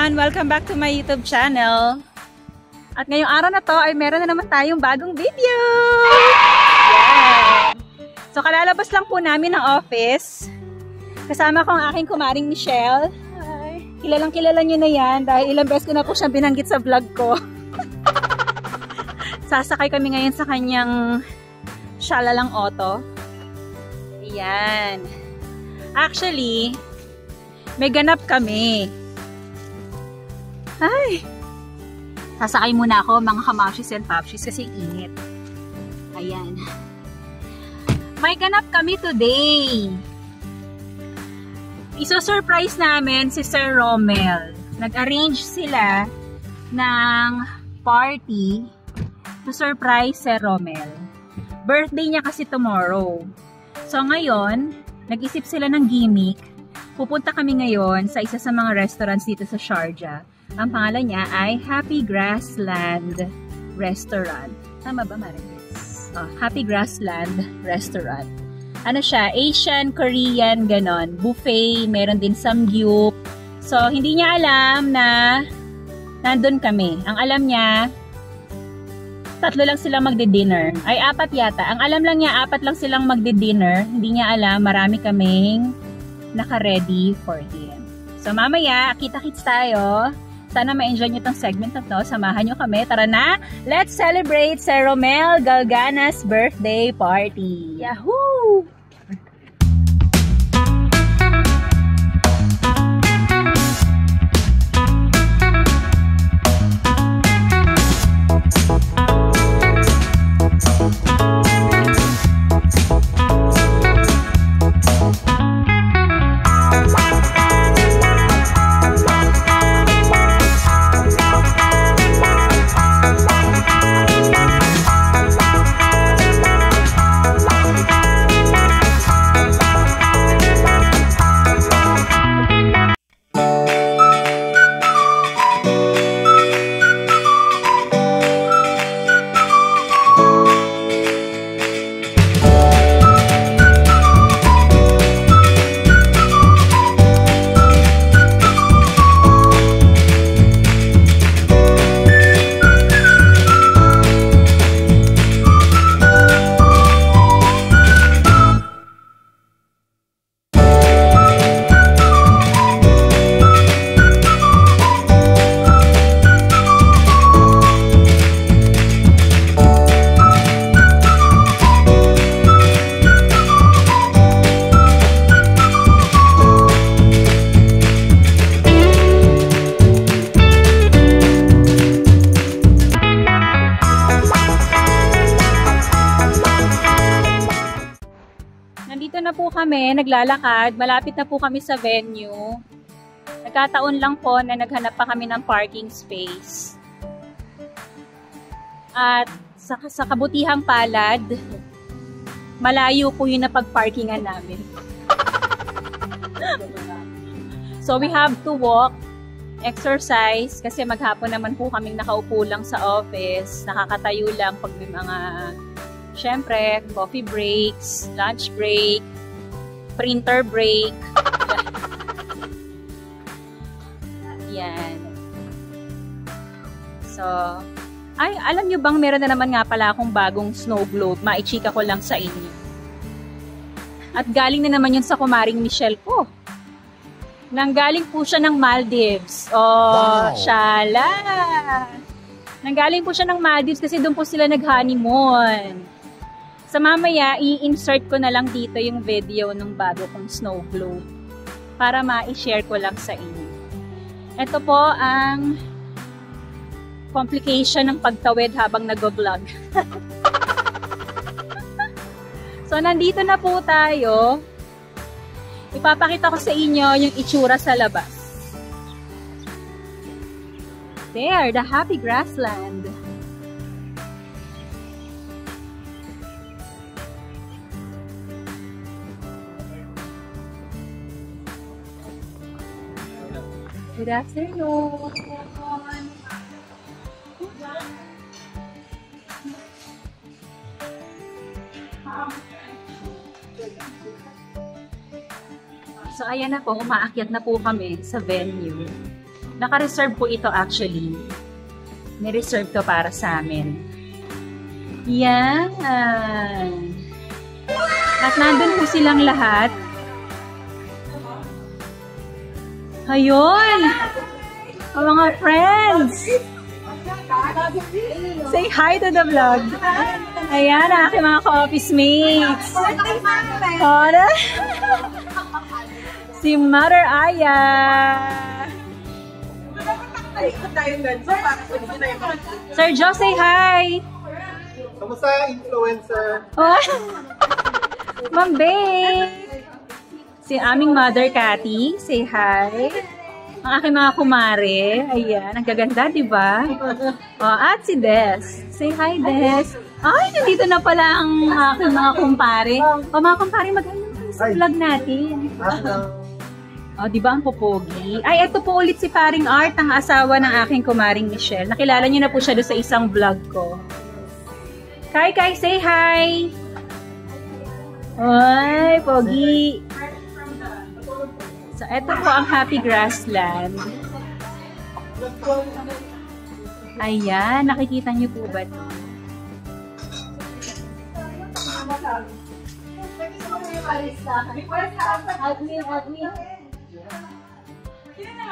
everyone! Welcome back to my YouTube channel. At ngayong araw na to ay meron na naman tayong bagong video! Yeah. So kalalabas lang po namin ng office. Kasama ko ang aking kumaring Michelle. Ay, kilalang kilala nyo na yan dahil ilang beses ko na po siyang binanggit sa vlog ko. Sasakay kami ngayon sa kanyang Shalalang Auto. Ayan. Actually, may ganap kami. Ay! Sasakay muna ako mga kamashis and papshis kasi init. Ayan. May ganap kami today. Iso-surprise namin si Sir Romel. Nag-arrange sila ng party to surprise Sir Romel. Birthday niya kasi tomorrow. So ngayon, nag-isip sila ng gimmick. Pupunta kami ngayon sa isa sa mga restaurants dito sa Sharjah. Ang pangalan niya ay Happy Grassland Restaurant. Tama ba, Marites? Oh, Happy Grassland Restaurant. Ano siya? Asian, Korean, ganon. Buffet, meron din samgyup. So, hindi niya alam na nandun kami. Ang alam niya, 3 lang silang magdi-dinner. Ay, 4 yata. Ang alam lang niya, 4 lang silang magdi-dinner. Hindi niya alam, marami kaming naka-ready for him. So, mamaya, kita-kits tayo. Sana ma-enjoy nyo itong segment na to. Samahan nyo kami. Tara na! Let's celebrate Sir Romel Galgana's birthday party! Yahoo! Nandito na po kami, naglalakad. Malapit na po kami sa venue. Nagkataon lang po na naghanap pa kami ng parking space. At sa kabutihang palad, malayo po yung napag-parkingan namin. So we have to walk, exercise, kasi maghapon naman po kaming nakaupo lang sa office. Nakakatayo lang pag may mga syempre, coffee breaks, lunch break, printer break. Yan. So, ay, alam nyo bang meron na naman nga pala akong bagong snow globe. Maichika ko lang sa inyo. At galing na naman yun sa kumaring Michelle ko. Nanggaling po siya ng Maldives. Oh, wow. Shala! Nanggaling po siya ng Maldives kasi doon po sila nag-honeymoon. Sa mamaya, i-insert ko na lang dito yung video ng bago kong snow globe para ma-share ko lang sa inyo. Ito po ang complication ng pagtawid habang nag-vlog. So, nandito na po tayo. Ipapakita ko sa inyo yung itsura sa labas. There, the Happy Grassland. Good afternoon. So, ayan na po, umaakyat na po kami sa venue. Naka-reserve po ito actually. Ni-reserve to para sa amin. Yan. At nandun po silang lahat. Ayun! Ang mga friends! Say hi to the vlog! Ayan, ang aking mga ka-office mates! Ora! Si Mother Aya! Sir Joe, say hi! Kamusta, influencer? Oh. Ma'am Babe! Si aming Mother Cathy, say hi! Ang aking mga kumare, ayan, ang gaganda, diba? Oh, at si Des. Say hi, Des. Ay, nandito na pala ang aking mga kumpare. O, mga kumpare, maganda sa vlog natin. O, diba ang popogi? Ay, ito po ulit si paring Art, ang asawa ng aking kumaring Michelle. Nakilala niyo na po siya doon sa isang vlog ko. Kai, say hi! Ay, pogi! So, ito po ang Happy Grassland. Ayan, nakikita niyo po ba ito?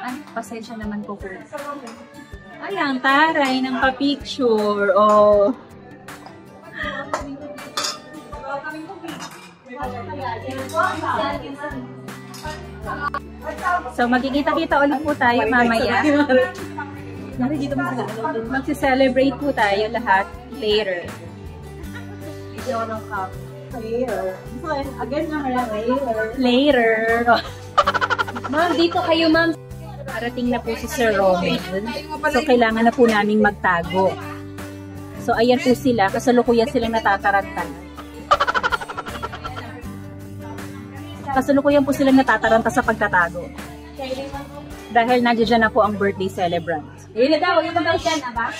Ay, pasensya naman po po. Ay, ang taray ng pa-picture. Oh. So, magkikita-kita ulit po tayo mamaya. Magsi-celebrate po tayo lahat later. Later. Ma'am, dito kayo, ma'am. Parating na po si Sir Romel. So, kailangan na po naming magtago. So, ayan po sila. Kasalukuyan silang natataranta. Kasalukuyan po silang natataranta sa pagtatago. Dahil nandiyan na po ang birthday celebrant. Yun na daw, yun na daw siya na ba?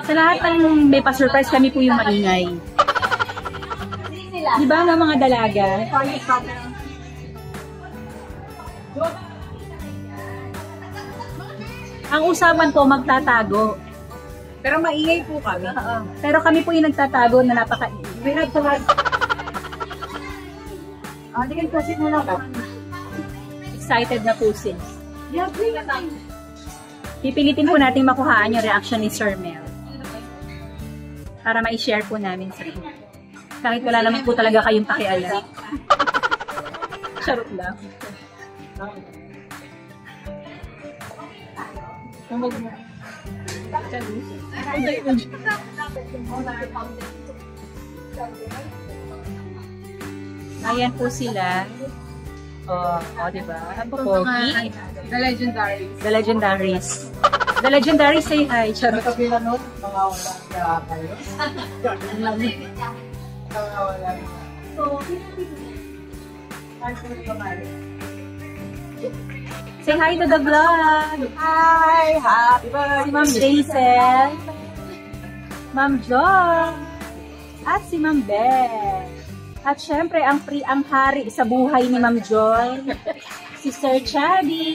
Sa lahat ng may pa-surprise kami po yung maingay. Di ba nga mga dalaga? Ang usapan po magtatago. Pero maingay po kami. Pero kami po yung nagtatago na napaka-ingay. Kasi mo lang. Excited na po sila. Pipilitin po natin makuhaan yung reaction ni Sir Mel. Para ma-share po namin sa inyo. Kahit wala naman po talaga kayong pakialam. Charot lang. Ayan po sila. Diba? Pogi. The Legendaries. The Legendaries. The Legendaries, say hi. Charot. Kapila nun, mga wala kaya kayo. Say hi to the vlog. Hi! Happy birthday! Si Ma'am Jason. Ma'am John. At si Ma'am Beth. At syempre, ang hari sa buhay ni Ma'am Joy, si Sir Chubby.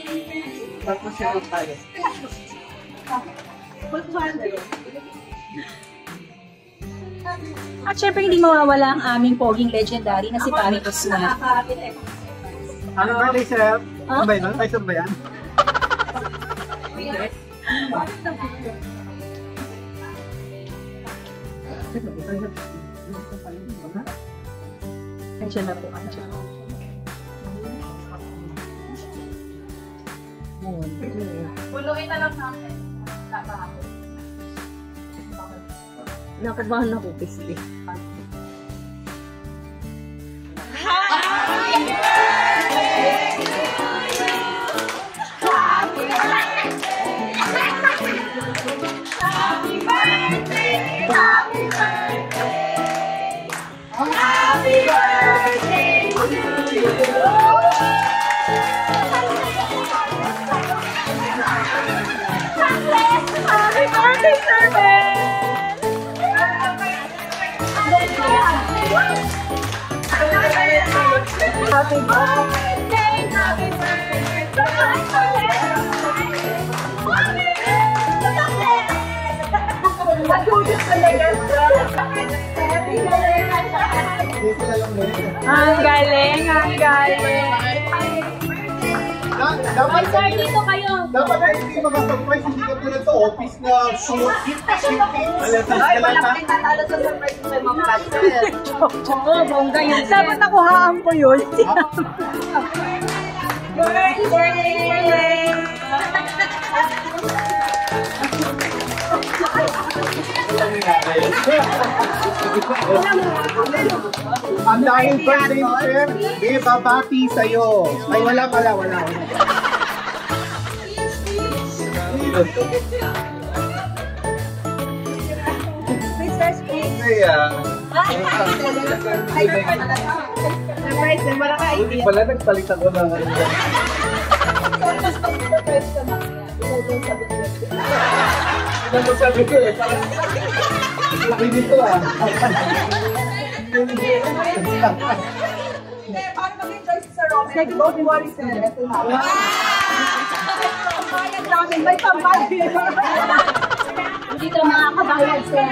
At syempre, hindi mawawala ang aming poging legendary na si Paring Osman. Ano birthday, sir? Ano ba yun? Ay, sir ba yan? Andiyan na po. Andiyan. Puluin na lang natin. Nakabahan ako, Pisli. Happy birthday! birthday, Sir Mel! Happy birthday! Happy Ang galing, ang galing. Dapat Sir, dito kayo. dapat ay hindi mag-surprise, hindi ka tulad sa office na shoot, shifting, Ay, wala pa rin natalo sa surprise sa mga pastel. Oo, bongga yun. Dapat nakuhaan ko yun. Birthday! Ang dahil birthday mo, sir, may babati sa'yo. Ay, wala pala, wala. Surprise, wala ka idea. Wala, nagpalit ako ng Surprise ka na. Ano mo sabi ko eh, parang laki dito ah. Paano mag-enjoy sa Roman? Don't worry, sir. Ito na. Bayad namin, may pambayad. Hindi ka makakabayad, sir.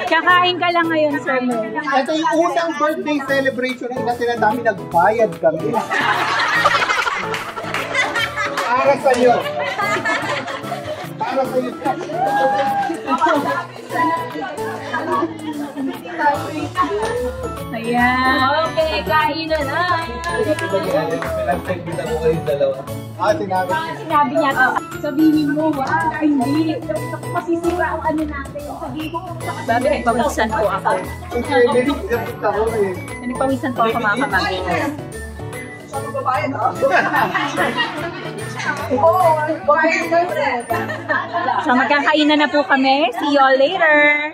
Kakain ka lang ngayon, Sir Mel. Ito yung unang birthday celebration na sinadami, nagbayad kami. Para sa'yo. Para sa'yo. Ayan. Okay, kain na na. Pinag-segment ako kayong dalawa. Sinabi. Sinabi niya to. Sabihin mo, hindi. Masisira ang ano natin. Sabihin mo, babi, nagpawisan po ako. Kasi nilipit ako eh. Nagpawisan po ako mga kamagin. Saan mo babayad, ha? Oo, bayad na yun. So, magkakainan na po kami. See you all later.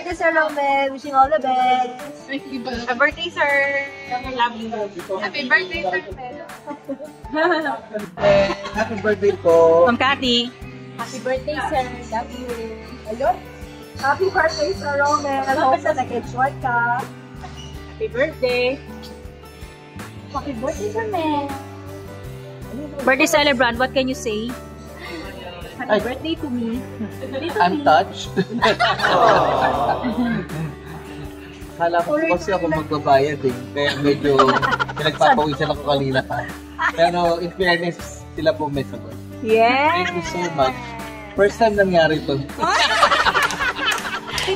birthday, Sir Romel. Wishing all the best. Happy birthday, sir. Love you. Happy birthday, sir. Happy birthday po. Ma'am Cathy. Happy birthday, sir. Love you. Ayun. Happy birthday, Sir Romel. Hope na nag-enjoy ka. Happy birthday. Happy birthday, Sir Mel. Birthday celebrant, what can you say? Happy birthday to me. I'm touched. Kala ko kasi ako magbabayad eh. Kaya medyo pinagpapawisan ako kanina pa. Pero in fairness, sila po may sagot. Yeah. Thank you so much. First time nangyari ito.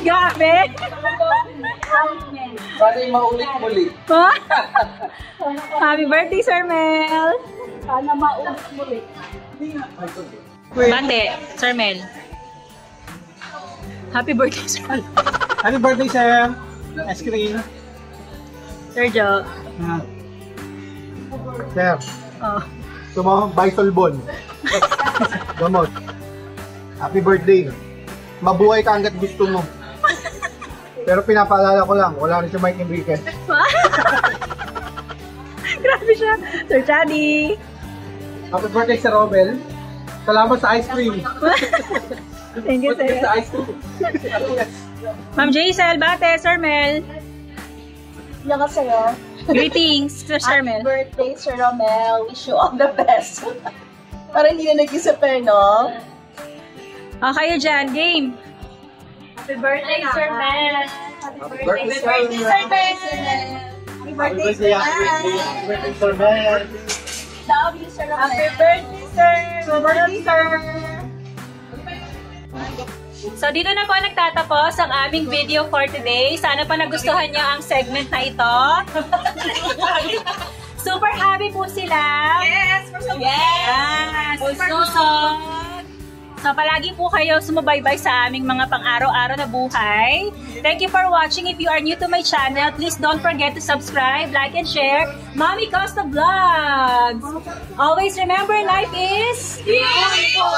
Gabi. Sana yung maulit muli. Happy birthday, Sir Mel. Sana maulit muli. Bate, Sir Mel. Happy birthday, Sir Mel. Happy birthday, sir. Ice cream. Sir Joe. Sir, Oh. sumama Bisolbon. Gamot. Happy birthday. Mabuhay ka hanggat gusto mo. Pero pinapaalala ko lang, wala rin si Mike Enriquez. Grabe siya. Sir Chaddy. Happy birthday, Sir Romel. Salamat sa ice cream. Thank you, sir. Sa ice cream. Ma'am Jaisel, Bate, Sir Mel. Yan ka sa'yo. Greetings, Sir Happy Mel. birthday, Sir Romel. Wish you all the best. Parang hindi na nag-isip eh, no? Kayo dyan, game. Happy birthday, Sir Mel. Happy birthday, Sir Mel. Sir Mel. Happy birthday, Sir Mel. Happy birthday, Sir Mel. Love you, Sir Romel. Happy birthday, sir! Happy birthday, sir! So, dito na po nagtatapos ang aming video for today. Sana pa nagustuhan niyo ang segment na ito. Super happy po sila. Yes! Yes! Susod! So, palagi po kayo sumubaybay sa aming mga pang-araw-araw na buhay. Thank you for watching. If you are new to my channel, please don't forget to subscribe, like, and share Mommy Costa Vlogs. Always remember, life is beautiful!